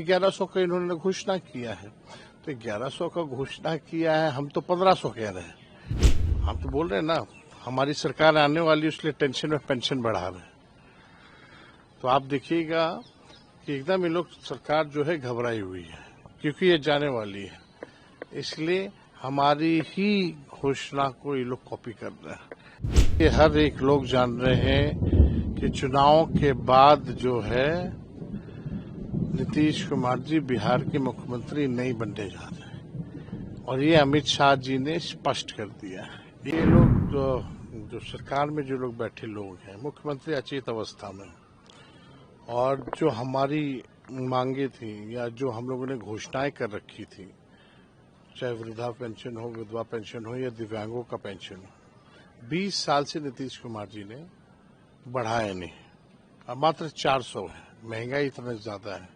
1100 का इन्होंने घोषणा किया है, तो 1100 का घोषणा किया है, हम तो 1500 कह रहे हैं। हम तो बोल रहे हैं ना, हमारी सरकार आने वाली इसलिए टेंशन में पेंशन बढ़ा रहे हैं। तो आप देखिएगा कि एकदम ये लोग सरकार जो है घबराई हुई है, क्योंकि ये जाने वाली है, इसलिए हमारी ही घोषणा को ये लोग कॉपी कर रहे हैं। ये हर एक लोग जान रहे हैं कि चुनाव के बाद जो है नीतीश कुमार जी बिहार के मुख्यमंत्री नहीं बनने जा रहे, और ये अमित शाह जी ने स्पष्ट कर दिया है। ये लोग जो सरकार में जो लोग बैठे लोग हैं, मुख्यमंत्री अचेत अवस्था में, और जो हमारी मांगे थी या जो हम लोगों ने घोषणाएं कर रखी थी, चाहे वृद्धा पेंशन हो, विधवा पेंशन हो या दिव्यांगों का पेंशन हो, 20 साल से नीतीश कुमार जी ने बढ़ाया नहीं। अब मात्र 400 है, महंगाई इतना ज्यादा है,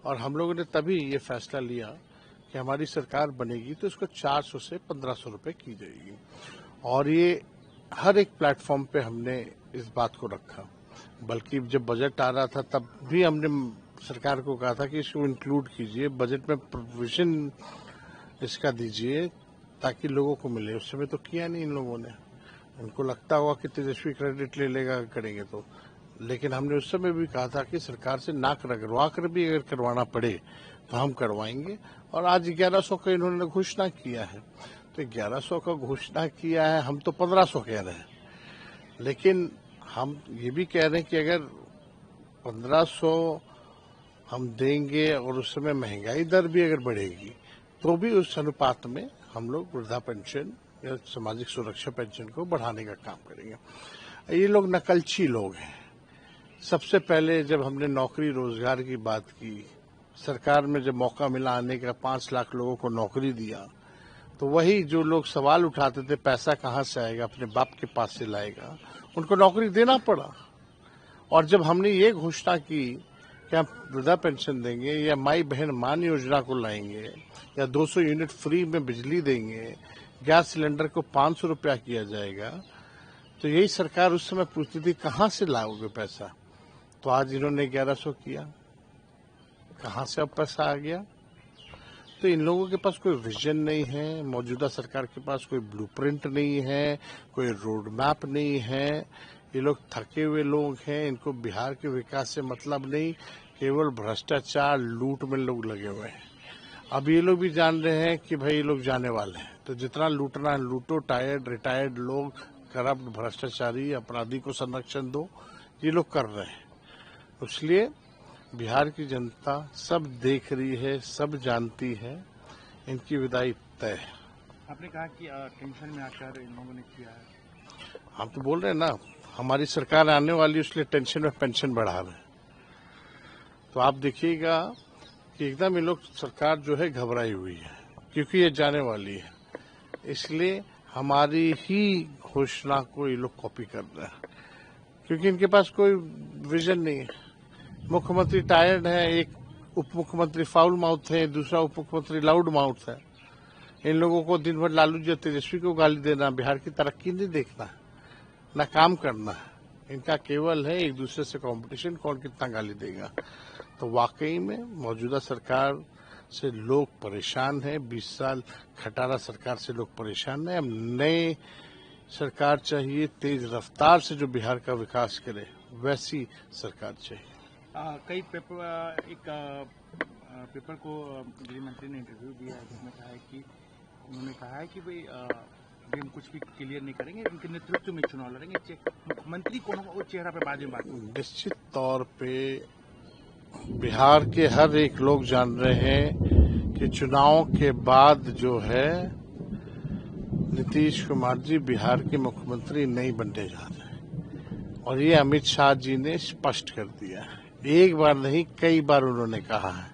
और हम लोगों ने तभी ये फैसला लिया कि हमारी सरकार बनेगी तो इसको 400 से 1500 रुपए की जाएगी, और ये हर एक प्लेटफॉर्म पे हमने इस बात को रखा। बल्कि जब बजट आ रहा था तब भी हमने सरकार को कहा था कि इसको इंक्लूड कीजिए, बजट में प्रोविजन इसका दीजिए ताकि लोगों को मिले। उस समय तो किया नहीं इन लोगों ने, उनको लगता होगा कि तेजस्वी क्रेडिट ले लेगा करेंगे तो, लेकिन हमने उस समय भी कहा था कि सरकार से नाक रगड़वा कर भी अगर करवाना पड़े तो हम करवाएंगे। और आज 1100 का इन्होंने घोषणा किया है, तो 1100 का घोषणा किया है, हम तो 1500 कह रहे हैं, लेकिन हम ये भी कह रहे हैं कि अगर 1500 हम देंगे और उस समय महंगाई दर भी अगर बढ़ेगी तो भी उस अनुपात में हम लोग वृद्धा पेंशन या सामाजिक सुरक्षा पेंशन को बढ़ाने का काम करेंगे। ये लोग नकलची लोग हैं। सबसे पहले जब हमने नौकरी रोजगार की बात की, सरकार में जब मौका मिला आने का, 5 लाख लोगों को नौकरी दिया, तो वही जो लोग सवाल उठाते थे पैसा कहाँ से आएगा, अपने बाप के पास से लाएगा, उनको नौकरी देना पड़ा। और जब हमने ये घोषणा की कि हम वृद्धा पेंशन देंगे या माई बहन मान योजना को लाएंगे या 200 यूनिट फ्री में बिजली देंगे, गैस सिलेंडर को 500 रुपया किया जाएगा, तो यही सरकार उस समय पूछती थी कहाँ से लाओगे पैसा। तो आज इन्होंने 1100 किया, कहाँ से अब पैसा आ गया। तो इन लोगों के पास कोई विजन नहीं है, मौजूदा सरकार के पास कोई ब्लूप्रिंट नहीं है, कोई रोड मैप नहीं है। ये लोग थके हुए लोग हैं, इनको बिहार के विकास से मतलब नहीं, केवल भ्रष्टाचार लूट में लोग लगे हुए हैं। अब ये लोग भी जान रहे हैं कि भाई ये लोग जाने वाले हैं, तो जितना लूटना है लूटो, रिटायर्ड लोग, करप्ट भ्रष्टाचारी अपराधी को संरक्षण दो, ये लोग कर रहे हैं। इसलिए बिहार की जनता सब देख रही है, सब जानती है, इनकी विदाई तय है। आपने कहा कि टेंशन में आकर इन लोगों ने किया है। हम तो बोल रहे हैं ना, हमारी सरकार आने वाली इसलिए टेंशन में पेंशन बढ़ा रहे हैं। तो आप देखिएगा कि एकदम ये लोग सरकार जो है घबराई हुई है, क्योंकि ये जाने वाली है, इसलिए हमारी ही घोषणा को ये लोग कॉपी कर रहे हैं, क्योंकि इनके पास कोई विजन नहीं है। मुख्यमंत्री टायर्ड है, एक उप मुख्यमंत्री फाउल माउथ है, दूसरा उप मुख्यमंत्री लाउड माउथ है। इन लोगों को दिन भर लालू जी तेजस्वी को गाली देना, बिहार की तरक्की नहीं देखना, ना काम करना है। इनका केवल है एक दूसरे से कंपटीशन, कौन कितना गाली देगा। तो वाकई में मौजूदा सरकार से लोग परेशान हैं, 20 साल खटारा सरकार से लोग परेशान हैं। अब नए सरकार चाहिए, तेज रफ्तार से जो बिहार का विकास करे, वैसी सरकार चाहिए। कई पेपर को गृह मंत्री ने इंटरव्यू दिया है, जिसमें कहा है कि उन्होंने कहा है कि भाई अभी हम कुछ भी क्लियर नहीं करेंगे, उनके नेतृत्व में चुनाव लड़ेंगे, मुख्यमंत्री कौन होगा वो चेहरा पे बाद में बात होगी। निश्चित तौर पे बिहार के हर एक लोग जान रहे हैं कि चुनाव के बाद जो है नीतीश कुमार जी बिहार के मुख्यमंत्री नहीं बनने जा रहे, और ये अमित शाह जी ने स्पष्ट कर दिया है। एक बार नहीं, कई बार उन्होंने कहा है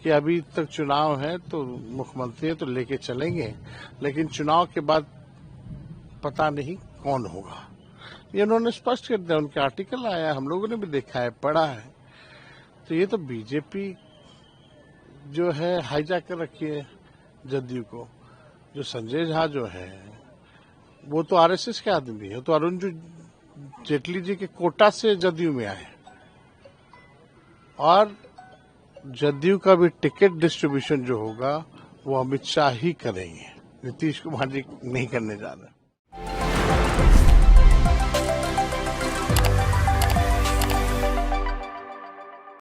कि अभी तक चुनाव है तो मुख्यमंत्री है तो लेके चलेंगे, लेकिन चुनाव के बाद पता नहीं कौन होगा। ये उन्होंने स्पष्ट कर दिया, उनके आर्टिकल आया, हम लोगों ने भी देखा है, पढ़ा है। तो ये तो बीजेपी जो है हाईजैक कर रखी है जदयू को। जो संजय झा जो है वो तो आरएसएस के आदमी है, तो अरुण जेटली जी के कोटा से जदयू में आए, और जदयू का भी टिकट डिस्ट्रीब्यूशन जो होगा वो अमित शाह ही करेंगे, नीतीश कुमार जी नहीं करने जा रहे।